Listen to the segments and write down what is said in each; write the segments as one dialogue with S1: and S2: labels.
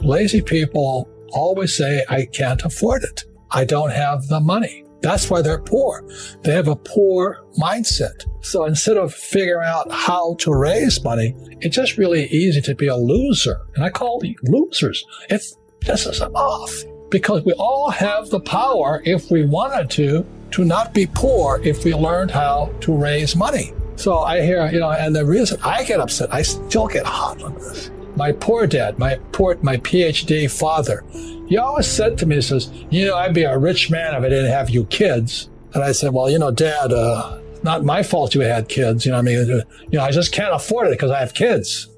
S1: lazy people always say, I can't afford it. I don't have the money. That's why they're poor. They have a poor mindset. So instead of figuring out how to raise money, it's just really easy to be a loser. And I call them losers. It pisses them off because we all have the power, if we wanted to not be poor if we learned how to raise money. So I hear, and the reason I get upset, I still get hot on this. My poor dad, my PhD father, he always said to me, he says, I'd be a rich man if I didn't have you kids. And I said, well, Dad, not my fault you had kids. I just can't afford it because I have kids.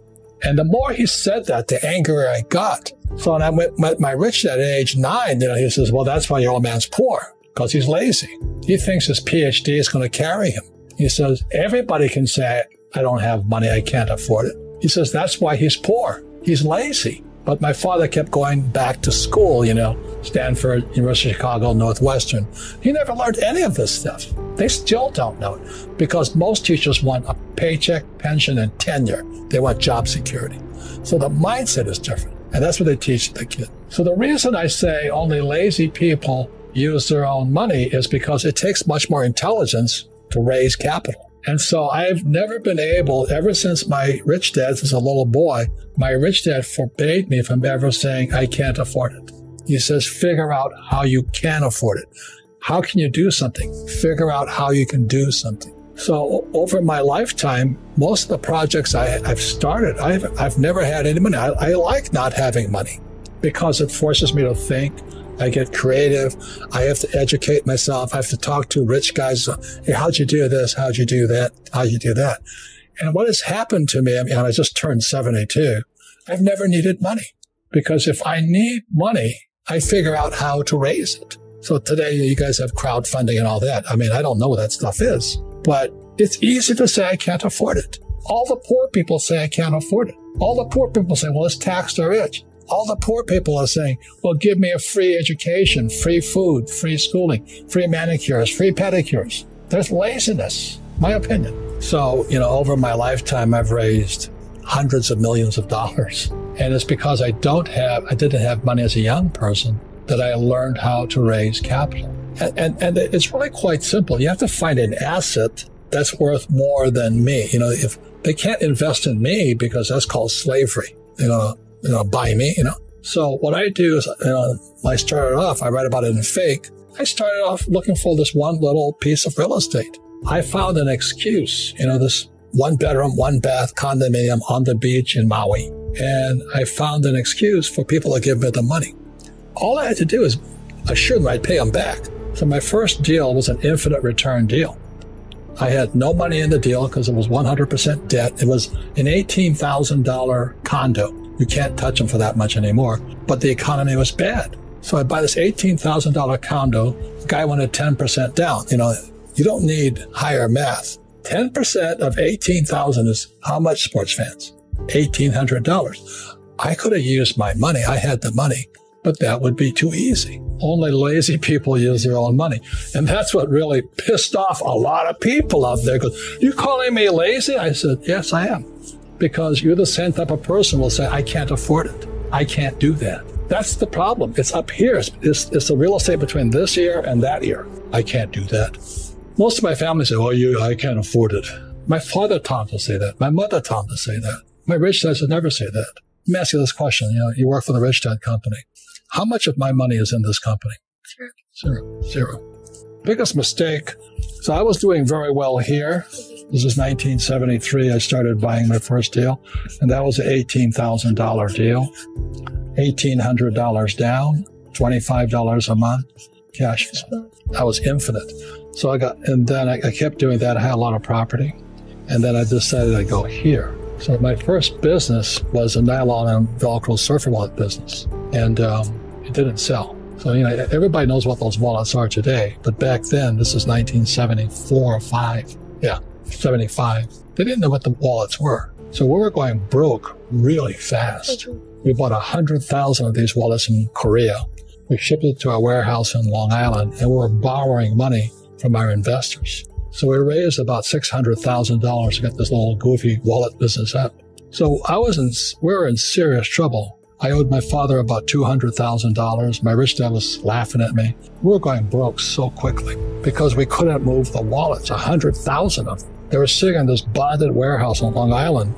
S1: And the more he said that, the angrier I got. So when I met my rich dad at age 9, he says, well, that's why your old man's poor, because he's lazy. He thinks his PhD is going to carry him. He says, everybody can say, I don't have money, I can't afford it. He says, that's why he's poor. He's lazy. But my father kept going back to school, Stanford, University of Chicago, Northwestern. He never learned any of this stuff. They still don't know it because most teachers want a paycheck, pension, and tenure. They want job security. So the mindset is different. And that's what they teach the kid. So the reason I say only lazy people use their own money is because it takes much more intelligence to raise capital. And so I've never been able, ever since my rich dad, as a little boy, my rich dad forbade me from ever saying, I can't afford it. He says, figure out how you can afford it. How can you do something? Figure out how you can do something. So over my lifetime, most of the projects I've started, I've never had any money. I like not having money because it forces me to think. I get creative. I have to educate myself. I have to talk to rich guys. Hey, how'd you do this? How'd you do that? How'd you do that? And what has happened to me, I just turned 72. I've never needed money because if I need money, I figure out how to raise it. So today you guys have crowdfunding and all that. I don't know what that stuff is, but it's easy to say I can't afford it. All the poor people say I can't afford it. All the poor people say, well, it's tax the rich. All the poor people are saying, well, give me a free education, free food, free schooling, free manicures, free pedicures. There's laziness, my opinion. So, over my lifetime, I've raised hundreds of millions of dollars. And it's because I didn't have money as a young person that I learned how to raise capital. And it's really quite simple. You have to find an asset that's worth more than me. If they can't invest in me because that's called slavery, buy me, So what I do is, I started off, I write about it in Fake. I started off looking for this one little piece of real estate. I found an excuse, this 1-bedroom, 1-bath condominium on the beach in Maui. And I found an excuse for people to give me the money. All I had to do is assure them I'd pay them back. So my first deal was an infinite return deal. I had no money in the deal because it was 100% debt. It was an $18,000 condo. You can't touch them for that much anymore. But the economy was bad. So I buy this $18,000 condo. The guy wanted 10% down. You don't need higher math. 10% of $18,000 is how much, sports fans? $1,800. I could have used my money. I had the money, but that would be too easy. Only lazy people use their own money. And that's what really pissed off a lot of people out there. You calling me lazy? I said, yes, I am. Because you're the same type of person who will say, I can't afford it. I can't do that. That's the problem. It's up here. It's the real estate between this ear and that ear. I can't do that. Most of my family say, I can't afford it. My father taught me to say that. My mother taught me to say that. My rich dad would never say that. Let me ask you this question. You work for the rich dad company. How much of my money is in this company? Zero. Biggest mistake. So I was doing very well here. This is 1973. I started buying my first deal, and that was an $18,000 deal. $1,800 down, $25 a month, cash flow. That was infinite. So then I kept doing that. I had a lot of property, and then I decided I'd go here. So my first business was a nylon and Velcro surfer wallet business, and it didn't sell. So, everybody knows what those wallets are today, but back then, this is 1974 or 5. Yeah. 75. They didn't know what the wallets were. So we were going broke really fast. We bought 100,000 of these wallets in Korea. We shipped it to our warehouse in Long Island, and we were borrowing money from our investors. So we raised about $600,000 to get this little goofy wallet business up. So we were in serious trouble. I owed my father about $200,000. My rich dad was laughing at me. We were going broke so quickly because we couldn't move the wallets, 100,000 of them. They were sitting in this bonded warehouse on Long Island,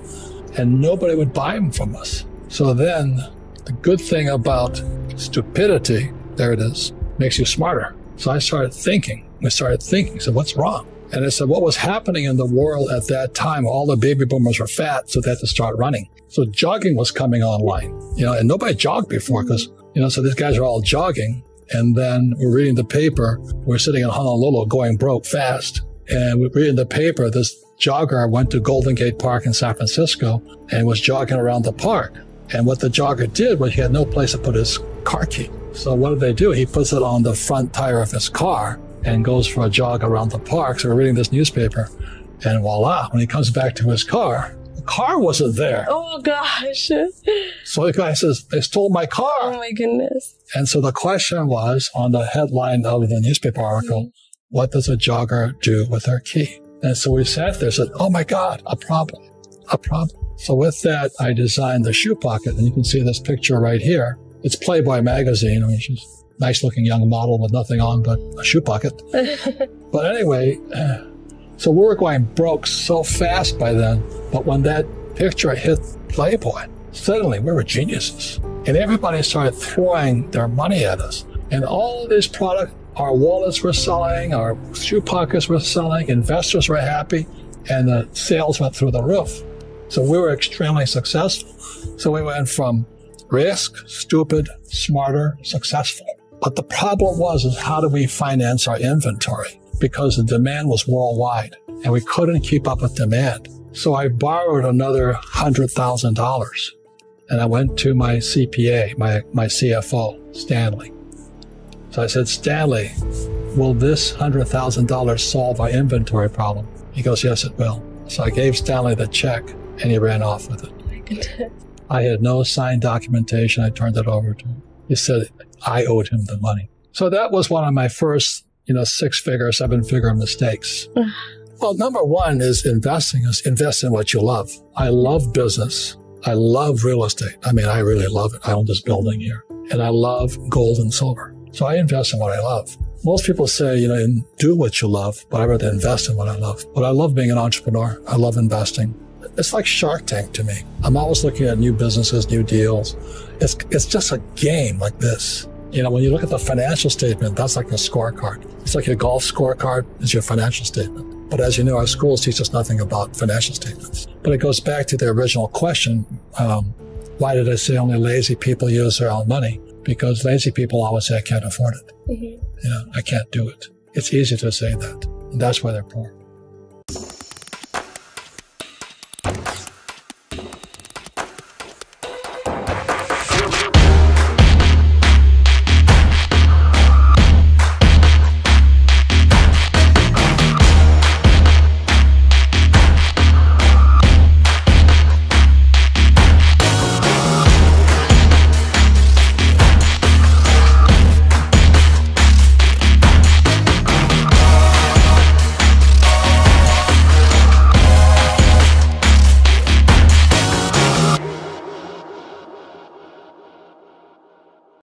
S1: and nobody would buy them from us. So then the good thing about stupidity, there it is, makes you smarter. So I started thinking. We started thinking. So what's wrong? And I said, what was happening in the world at that time? All the baby boomers were fat, so they had to start running. So jogging was coming online, and nobody jogged before because, so these guys are all jogging. And then we're reading the paper. We're sitting in Honolulu going broke fast. And we're reading the paper. This jogger went to Golden Gate Park in San Francisco and was jogging around the park. And what the jogger did was he had no place to put his car key. So what did they do? He puts it on the front tire of his car and goes for a jog around the park. So we're reading this newspaper, and voila, when he comes back to his car, the car wasn't there.
S2: Oh, gosh.
S1: So the guy says, they stole my car.
S2: Oh, my goodness.
S1: And so the question was on the headline of the newspaper article, what does a jogger do with their key? And so we sat there and said, oh, my God, a problem. So with that, I designed the shoe pocket, and you can see this picture right here. It's Playboy magazine. I mean, she's a nice-looking young model with nothing on but a shoe pocket. But anyway, so we were going broke so fast by then. But when that picture hit Playboy, suddenly we were geniuses. And everybody started throwing their money at us. And all these products, our wallets were selling, our shoe pockets were selling, investors were happy, and the sales went through the roof. So we were extremely successful. So we went from risk, stupid, smarter, successful. But the problem was how do we finance our inventory? Because the demand was worldwide and we couldn't keep up with demand. So I borrowed another $100,000 and I went to my CPA, my CFO, Stanley. So I said, Stanley, will this $100,000 solve our inventory problem? He goes, yes, it will. So I gave Stanley the check and he ran off with it. I had no signed documentation. I turned it over to him. He said I owed him the money. So that was one of my first, 6-figure, 7-figure mistakes. Well, number one is investing. Invest in what you love. I love business. I love real estate. I mean, I really love it. I own this building here. And I love gold and silver. So I invest in what I love. Most people say, do what you love, but I rather invest in what I love. But I love being an entrepreneur. I love investing. It's like Shark Tank to me. I'm always looking at new businesses, new deals. It's just a game like this. When you look at the financial statement, that's like a scorecard. It's like your golf scorecard is your financial statement. But as you know, our schools teach us nothing about financial statements. But it goes back to the original question. Why did I say only lazy people use their own money? Because lazy people always say, I can't afford it. I can't do it. It's easy to say that. And that's why they're poor.